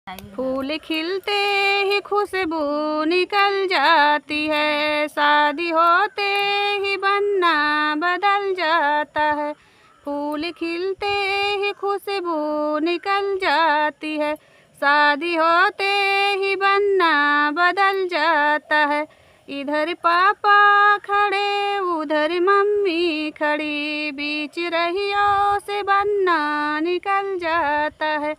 फूल खिलते ही खुशबू निकल जाती है, शादी होते ही बनना बदल जाता है। फूल खिलते ही खुशबू निकल जाती है, शादी होते ही बनना बदल जाता है। इधर पापा खड़े उधर मम्मी खड़ी, बीच रहियों से बनना निकल जाता है,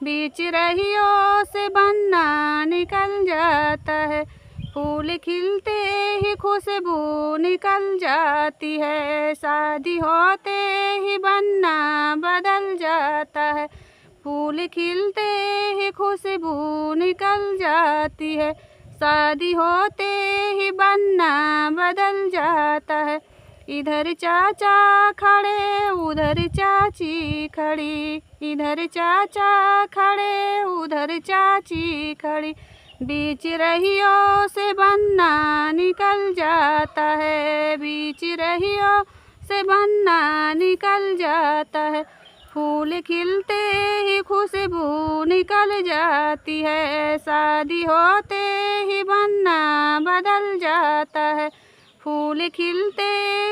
बीच रहियों से बनना निकल जाता है। फूल खिलते ही खुशबू निकल जाती है, शादी होते ही बनना बदल जाता है। फूल खिलते ही खुशबू निकल जाती है, शादी होते ही बनना बदल जाता है। इधर चाचा खड़े उधर चाची खड़ी, इधर चाचा खड़े उधर चाची खड़ी, बीच रहियों से बनना निकल जाता है, बीच रहियों से बनना निकल जाता है। फूल खिलते ही खुशबू निकल जाती है, शादी होते ही बनना बदल जाता है। फूल खिलते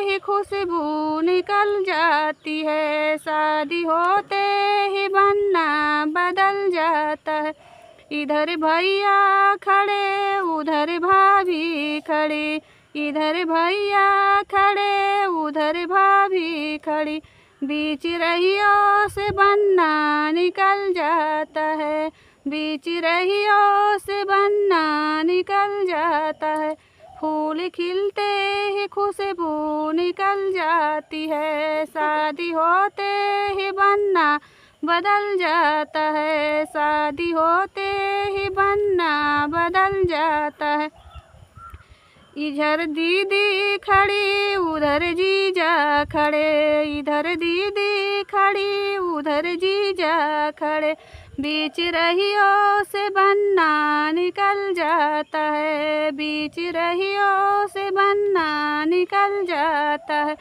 ही खुशबू निकल जाती है, शादी होते ही बनना बदल जाता है। इधर भैया खड़े उधर भाभी खड़ी, इधर भैया खड़े उधर भाभी खड़ी, बीच रहियों से बनना निकल जाता है, बीच रहियों से बनना निकल जाता है। फूल खिलते ही खुशबू निकल जाती है, शादी होते ही बनना बदल जाता है, शादी होते ही बनना बदल जाता है। इधर दीदी खड़ी उधर जीजा खड़े, इधर दीदी खड़ी उधर जीजा खड़े, बीच रहियों से बनना निकल जाता है, बीच रहियों से बनना निकल जाता है।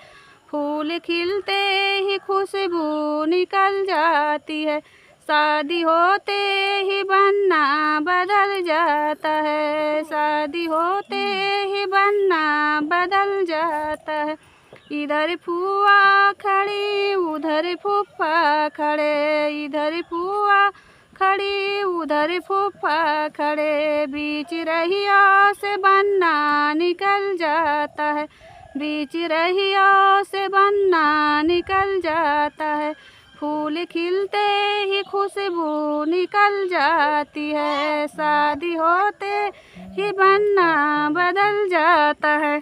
फूल खिलते ही खुशबू निकल जाती है, शादी होते ही बनना बदल जाता है, शादी होते ही बनना बदल जाता है। इधर फूआ खड़ी उधर फूफा खड़े, इधर फूआ खड़ी उधर फूफा खड़े, बीच रहियों से बनना निकल जाता है, बीच रहियों से बनना निकल जाता है। फूल खिलते ही खुशबू निकल जाती है, शादी होते ही बनना बदल जाता है।